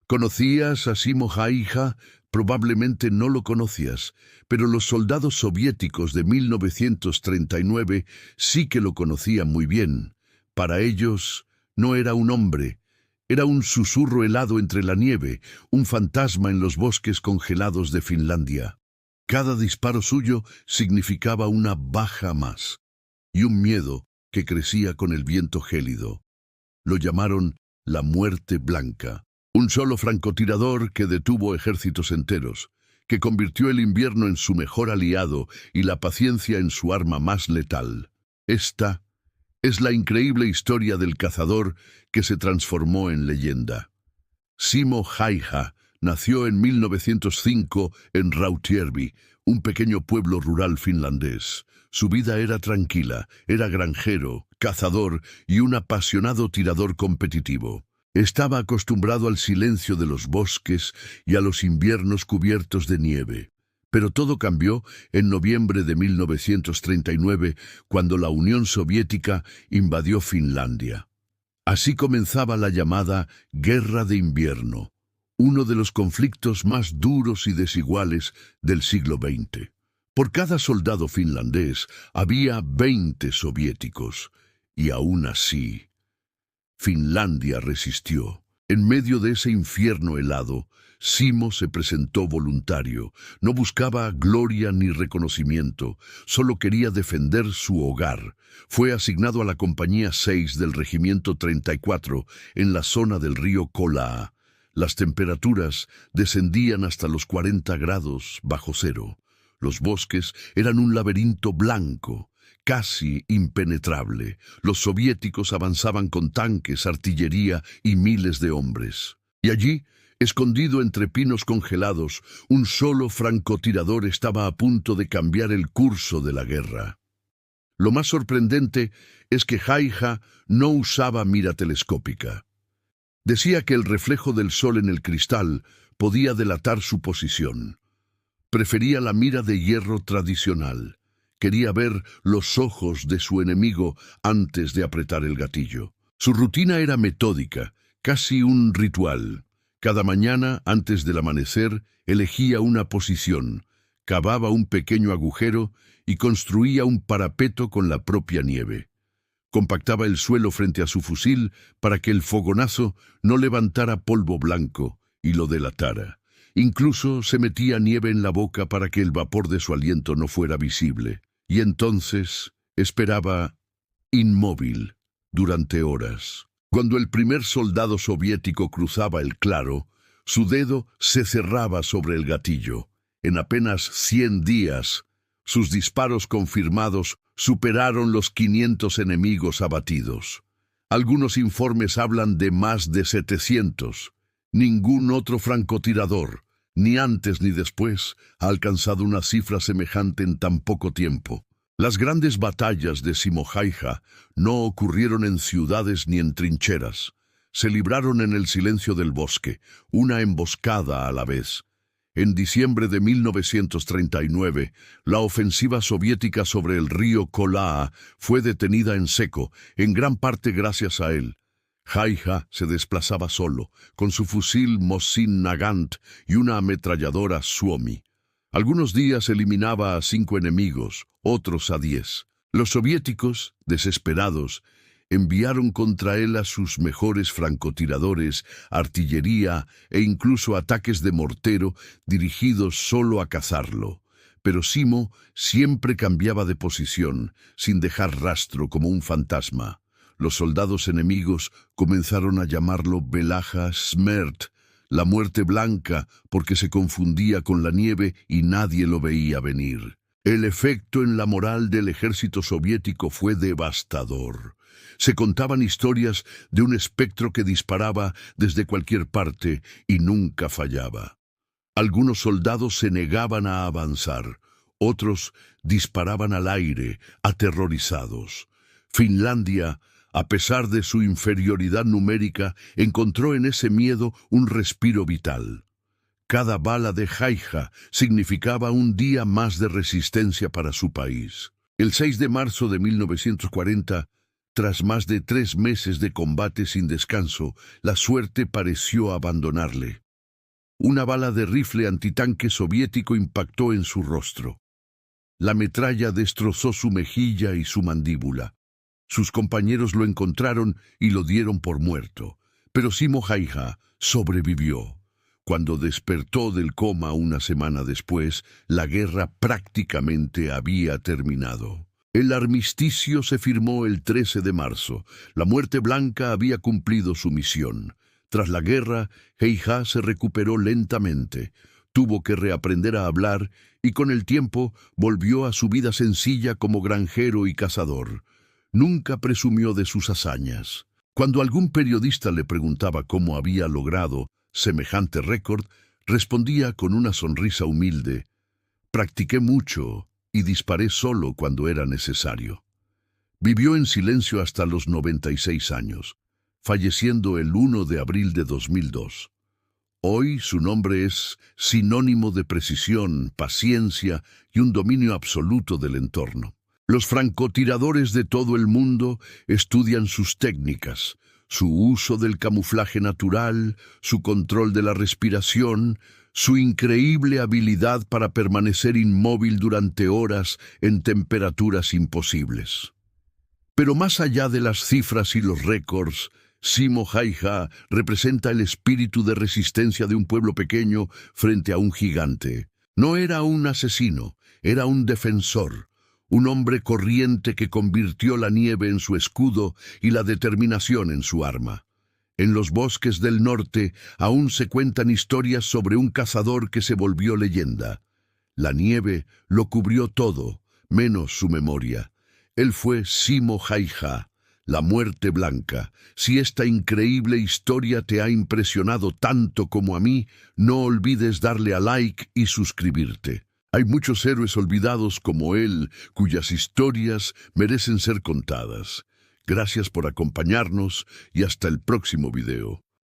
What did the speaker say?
¿Conocías a Simo Häyhä? Probablemente no lo conocías, pero los soldados soviéticos de 1939 sí que lo conocían muy bien. Para ellos no era un hombre, era un susurro helado entre la nieve, un fantasma en los bosques congelados de Finlandia. Cada disparo suyo significaba una baja más, y un miedo que crecía con el viento gélido. Lo llamaron la muerte blanca. Un solo francotirador que detuvo ejércitos enteros, que convirtió el invierno en su mejor aliado y la paciencia en su arma más letal. Esta es la increíble historia del cazador que se transformó en leyenda. Simo Häyhä nació en 1905 en Rautjärvi, un pequeño pueblo rural finlandés. Su vida era tranquila, era granjero, cazador y un apasionado tirador competitivo. Estaba acostumbrado al silencio de los bosques y a los inviernos cubiertos de nieve. Pero todo cambió en noviembre de 1939, cuando la Unión Soviética invadió Finlandia. Así comenzaba la llamada Guerra de Invierno, uno de los conflictos más duros y desiguales del siglo XX. Por cada soldado finlandés había 20 soviéticos, y aún así Finlandia resistió. En medio de ese infierno helado, Simo se presentó voluntario. No buscaba gloria ni reconocimiento, solo quería defender su hogar. Fue asignado a la Compañía 6 del Regimiento 34 en la zona del río Kolaa. Las temperaturas descendían hasta los 40 grados bajo cero. Los bosques eran un laberinto blanco, casi impenetrable. Los soviéticos avanzaban con tanques, artillería y miles de hombres. Y allí, escondido entre pinos congelados, un solo francotirador estaba a punto de cambiar el curso de la guerra. Lo más sorprendente es que Häyhä no usaba mira telescópica. Decía que el reflejo del sol en el cristal podía delatar su posición. Prefería la mira de hierro tradicional. Quería ver los ojos de su enemigo antes de apretar el gatillo. Su rutina era metódica, casi un ritual. Cada mañana, antes del amanecer, elegía una posición, cavaba un pequeño agujero y construía un parapeto con la propia nieve. Compactaba el suelo frente a su fusil para que el fogonazo no levantara polvo blanco y lo delatara. Incluso se metía nieve en la boca para que el vapor de su aliento no fuera visible. Y entonces esperaba inmóvil durante horas. Cuando el primer soldado soviético cruzaba el claro, su dedo se cerraba sobre el gatillo. En apenas 100 días, sus disparos confirmados superaron los 500 enemigos abatidos. Algunos informes hablan de más de 700. Ningún otro francotirador, ni antes ni después, ha alcanzado una cifra semejante en tan poco tiempo. Las grandes batallas de Simo Häyhä no ocurrieron en ciudades ni en trincheras. Se libraron en el silencio del bosque, una emboscada a la vez. En diciembre de 1939, la ofensiva soviética sobre el río Kolaa fue detenida en seco, en gran parte gracias a él. Häyhä se desplazaba solo, con su fusil Mosin Nagant y una ametralladora Suomi. Algunos días eliminaba a 5 enemigos, otros a 10. Los soviéticos, desesperados, enviaron contra él a sus mejores francotiradores, artillería e incluso ataques de mortero dirigidos solo a cazarlo. Pero Simo siempre cambiaba de posición, sin dejar rastro como un fantasma. Los soldados enemigos comenzaron a llamarlo Belaja Smert, la muerte blanca, porque se confundía con la nieve y nadie lo veía venir. El efecto en la moral del ejército soviético fue devastador. Se contaban historias de un espectro que disparaba desde cualquier parte y nunca fallaba. Algunos soldados se negaban a avanzar, otros disparaban al aire, aterrorizados. Finlandia, a pesar de su inferioridad numérica, encontró en ese miedo un respiro vital. Cada bala de Häyhä significaba un día más de resistencia para su país. El 6 de marzo de 1940, Tras más de 3 meses de combate sin descanso, la suerte pareció abandonarle. Una bala de rifle antitanque soviético impactó en su rostro. La metralla destrozó su mejilla y su mandíbula. Sus compañeros lo encontraron y lo dieron por muerto, pero Simo Häyhä sobrevivió. Cuando despertó del coma una semana después, la guerra prácticamente había terminado. El armisticio se firmó el 13 de marzo. La Muerte Blanca había cumplido su misión. Tras la guerra, Häyhä se recuperó lentamente. Tuvo que reaprender a hablar y con el tiempo volvió a su vida sencilla como granjero y cazador. Nunca presumió de sus hazañas. Cuando algún periodista le preguntaba cómo había logrado semejante récord, respondía con una sonrisa humilde: «Practiqué mucho y disparé solo cuando era necesario». Vivió en silencio hasta los 96 años, falleciendo el 1 de abril de 2002. Hoy su nombre es sinónimo de precisión, paciencia y un dominio absoluto del entorno. Los francotiradores de todo el mundo estudian sus técnicas, su uso del camuflaje natural, su control de la respiración, su increíble habilidad para permanecer inmóvil durante horas en temperaturas imposibles. Pero más allá de las cifras y los récords, Simo Häyhä representa el espíritu de resistencia de un pueblo pequeño frente a un gigante. No era un asesino, era un defensor. Un hombre corriente que convirtió la nieve en su escudo y la determinación en su arma. En los bosques del norte aún se cuentan historias sobre un cazador que se volvió leyenda. La nieve lo cubrió todo, menos su memoria. Él fue Simo Häyhä, la Muerte Blanca. Si esta increíble historia te ha impresionado tanto como a mí, no olvides darle a like y suscribirte. Hay muchos héroes olvidados como él, cuyas historias merecen ser contadas. Gracias por acompañarnos y hasta el próximo video.